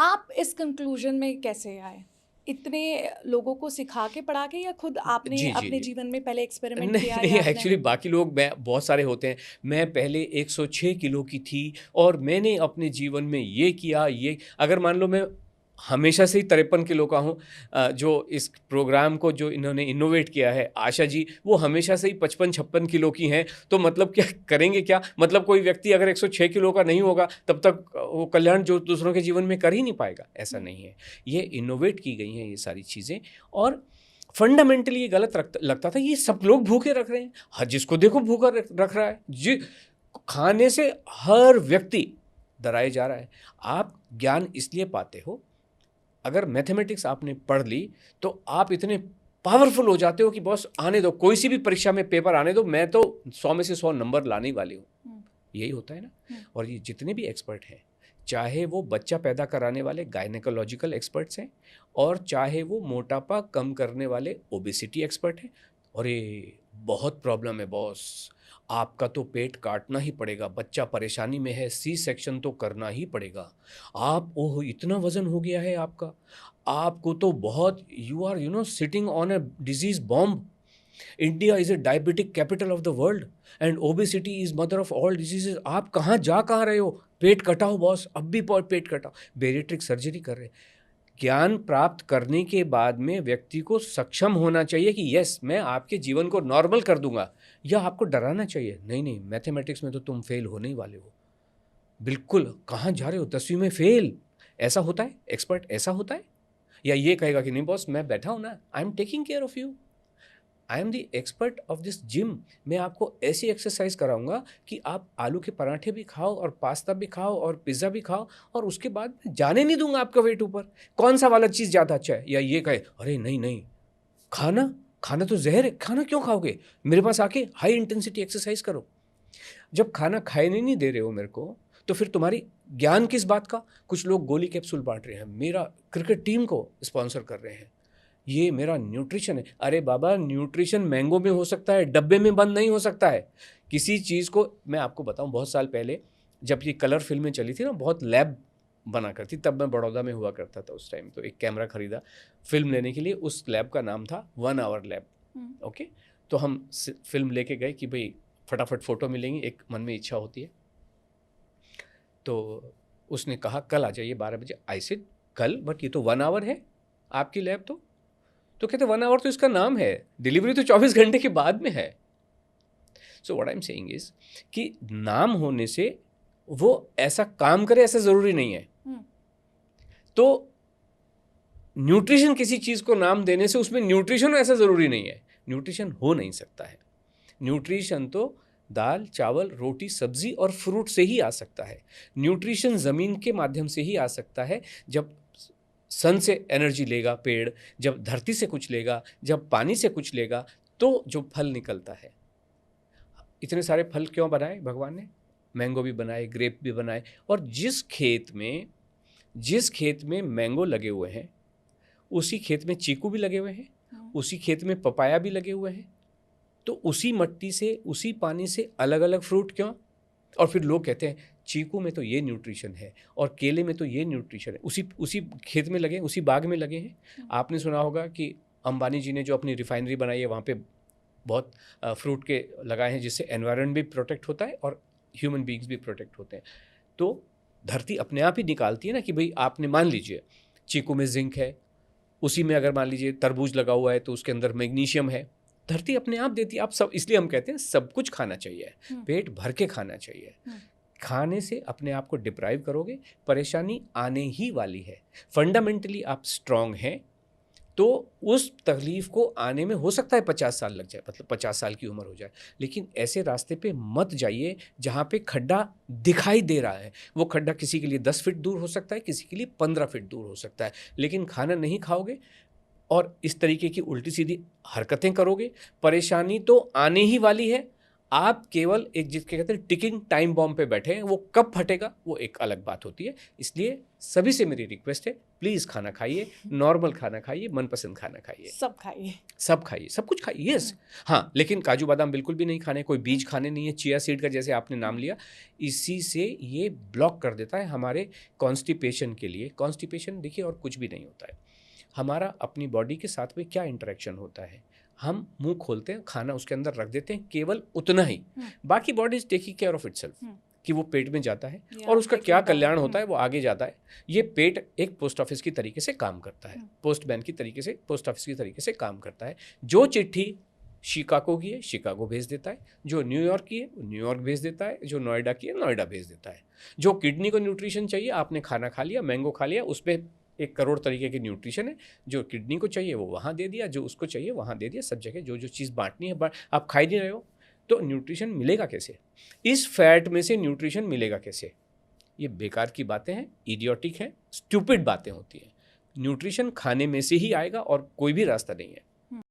आप इस कंक्लूजन में कैसे आए? इतने लोगों को सिखा के पढ़ा के, या खुद आपने जी, जी, अपने जी। जीवन में पहले एक्सपेरिमेंट नहीं, किया, नहीं या आपने? एक्चुअली बाकी लोग मैं बहुत सारे होते हैं। मैं पहले 106 किलो की थी और मैंने अपने जीवन में ये किया, ये अगर मान लो मैं हमेशा से ही 53 किलो का हूँ जो इस प्रोग्राम को जो इन्होंने इनोवेट किया है आशा जी, वो हमेशा से ही 55-56 किलो की हैं। तो मतलब क्या करेंगे क्या? मतलब कोई व्यक्ति अगर 106 किलो का नहीं होगा, तब तक वो कल्याण जो दूसरों के जीवन में कर ही नहीं पाएगा, ऐसा नहीं है। ये इनोवेट की गई हैं ये सारी चीज़ें और फंडामेंटली ये गलत लगता था, ये सब लोग भूखे रख रहे हैं। हर जिसको देखो भूखा रख रहा है। जी, खाने से हर व्यक्ति डराया जा रहा है। आप ज्ञान इसलिए पाते हो, अगर मैथमेटिक्स आपने पढ़ ली, तो आप इतने पावरफुल हो जाते हो कि बॉस आने दो, कोई सी भी परीक्षा में पेपर आने दो, मैं तो 100 में से 100 नंबर लाने ही वाली हूँ। यही होता है ना। और ये जितने भी एक्सपर्ट हैं, चाहे वो बच्चा पैदा कराने वाले गायनेकोलॉजिकल एक्सपर्ट्स हैं और चाहे वो मोटापा कम करने वाले ओबेसिटी एक्सपर्ट हैं, और ये बहुत प्रॉब्लम है बॉस, आपका तो पेट काटना ही पड़ेगा, बच्चा परेशानी में है, सी सेक्शन तो करना ही पड़ेगा। आप ओह इतना वजन हो गया है आपका, आपको तो बहुत you are sitting on a disease bomb. India is a diabetic capital of the world and obesity is mother of all diseases. आप कहाँ रहे हो? पेट कटाओ बॉस, अब भी पेट कटाओ, बेरिएट्रिक सर्जरी कर रहे हैं। ज्ञान प्राप्त करने के बाद में व्यक्ति को सक्षम होना चाहिए कि यस मैं आपके जीवन को नॉर्मल कर दूंगा, या आपको डराना चाहिए नहीं नहीं मैथमेटिक्स में तो तुम फेल होने ही वाले हो। बिल्कुल, कहाँ जा रहे हो? 10वीं में फेल? ऐसा होता है? एक्सपर्ट ऐसा होता है? या ये कहेगा कि नहीं बॉस मैं बैठा हूं ना, I am taking care of you, I am the expert of this gym. मैं आपको ऐसी एक्सरसाइज कराऊंगा कि आप आलू के पराठे भी खाओ और पास्ता भी खाओ और पिज़्ज़ा भी खाओ, और उसके बाद मैं जाने नहीं दूंगा आपका वेट ऊपर। कौन सा वाला चीज़ ज़्यादा अच्छा है? या ये कहे अरे नहीं नहीं, खाना खाना तो जहर है, खाना क्यों खाओगे? मेरे पास आके हाई इंटेंसिटी एक्सरसाइज करो। जब खाना खाने नहीं दे रहे हो मेरे को, तो फिर तुम्हारी ज्ञान किस बात का? कुछ लोग गोली कैप्सूल बांट रहे हैं, मेरा क्रिकेट टीम को स्पॉन्सर कर रहे हैं, ये मेरा न्यूट्रिशन है। अरे बाबा, न्यूट्रिशन मैंगो में हो सकता है, डब्बे में बंद नहीं हो सकता है। किसी चीज़ को मैं आपको बताऊं, बहुत साल पहले जब ये कलर फिल्में चली थी ना, बहुत लैब बना करती, तब मैं बड़ौदा में हुआ करता था उस टाइम। तो एक कैमरा खरीदा फिल्म लेने के लिए, उस लैब का नाम था 1 आवर लैब। ओके, तो हम फिल्म लेके गए कि भाई फटाफट फ़ोटो मिलेंगी, एक मन में इच्छा होती है। तो उसने कहा कल आ जाइए 12 बजे। आई सेड कल, बट ये तो 1 आवर है आपकी लैब। तो कहते 1 आवर तो इसका नाम है, डिलीवरी तो 24 घंटे के बाद में है। So what I am saying is कि नाम होने से वो ऐसा काम करे ऐसा ज़रूरी नहीं है। तो न्यूट्रिशन किसी चीज़ को नाम देने से उसमें न्यूट्रिशन ऐसा ज़रूरी नहीं है। न्यूट्रिशन हो नहीं सकता है। न्यूट्रिशन तो दाल चावल रोटी सब्जी और फ्रूट से ही आ सकता है। न्यूट्रिशन ज़मीन के माध्यम से ही आ सकता है। जब सन से एनर्जी लेगा पेड़, जब धरती से कुछ लेगा, जब पानी से कुछ लेगा, तो जो फल निकलता है। इतने सारे फल क्यों बनाए भगवान ने? मैंगो भी बनाए, ग्रेप भी बनाए। और जिस खेत में मैंगो लगे हुए हैं, उसी खेत में चीकू भी लगे हुए हैं, उसी खेत में पपाया भी लगे हुए हैं। तो उसी मट्टी से उसी पानी से अलग अलग फ्रूट क्यों? और फिर लोग कहते हैं चीकू में तो ये न्यूट्रिशन है और केले में तो ये न्यूट्रिशन है। उसी उसी खेत में लगे, उसी बाग में लगे हैं। आपने सुना होगा कि अंबानी जी ने जो अपनी रिफाइनरी बनाई है, वहाँ पे बहुत फ्रूट के लगाए हैं, जिससे एनवायरनमेंट भी प्रोटेक्ट होता है और ह्यूमन बींग्स भी प्रोटेक्ट होते हैं। तो धरती अपने आप ही निकालती है ना कि भाई आपने मान लीजिए चीकू में जिंक है, उसी में अगर मान लीजिए तरबूज लगा हुआ है तो उसके अंदर मैग्नीशियम है। धरती अपने आप देती है। आप सब, इसलिए हम कहते हैं सब कुछ खाना चाहिए, पेट भर के खाना चाहिए। खाने से अपने आप को डिप्राइव करोगे, परेशानी आने ही वाली है। फंडामेंटली आप स्ट्रांग हैं तो उस तकलीफ को आने में हो सकता है 50 साल लग जाए, मतलब 50 साल की उम्र हो जाए। लेकिन ऐसे रास्ते पे मत जाइए जहाँ पे खड्डा दिखाई दे रहा है। वो खड्डा किसी के लिए 10 फीट दूर हो सकता है, किसी के लिए 15 फीट दूर हो सकता है। लेकिन खाना नहीं खाओगे और इस तरीके की उल्टी सीधी हरकतें करोगे, परेशानी तो आने ही वाली है। आप केवल एक जिसके कहते हैं टिकिंग टाइम बॉम्ब पे बैठे हैं, वो कब फटेगा वो एक अलग बात होती है। इसलिए सभी से मेरी रिक्वेस्ट है, प्लीज़ खाना खाइए, नॉर्मल खाना खाइए, मनपसंद खाना खाइए, सब खाइए। सब खाइए, सब कुछ खाइए, यस। हाँ, लेकिन काजू बादाम बिल्कुल भी नहीं खाने, कोई बीज खाने नहीं है, चिया सीड का जैसे आपने नाम लिया, इसी से ये ब्लॉक कर देता है हमारे कॉन्स्टिपेशन के लिए। कॉन्स्टिपेशन देखिए और कुछ भी नहीं होता है, हमारा अपनी बॉडी के साथ में क्या इंटरेक्शन होता है, हम मुंह खोलते हैं, खाना उसके अंदर रख देते हैं, केवल उतना ही, बाकी body is taking care of itself कि वो पेट में जाता है और उसका क्या कल्याण होता है वो आगे जाता है। ये पेट एक पोस्ट ऑफिस की तरीके से काम करता है, पोस्टमैन की तरीके से, पोस्ट ऑफिस की तरीके से काम करता है। जो चिट्ठी शिकागो की है शिकागो भेज देता है, जो न्यूयॉर्क की है वो न्यूयॉर्क भेज देता है, जो नोएडा की है नोएडा भेज देता है। जो किडनी को न्यूट्रिशन चाहिए, आपने खाना खा लिया, मैंगो खा लिया, उस पर 1 करोड़ तरीके की न्यूट्रिशन है, जो किडनी को चाहिए वो वहाँ दे दिया, जो उसको चाहिए वहाँ दे दिया, सब जगह जो जो चीज़ बांटनी है आप खा ही नहीं रहे हो, तो न्यूट्रिशन मिलेगा कैसे? इस फैट में से न्यूट्रिशन मिलेगा कैसे? ये बेकार की बातें हैं, इडियोटिक हैं, स्टूपिड बातें होती हैं। न्यूट्रिशन खाने में से ही आएगा और कोई भी रास्ता नहीं है।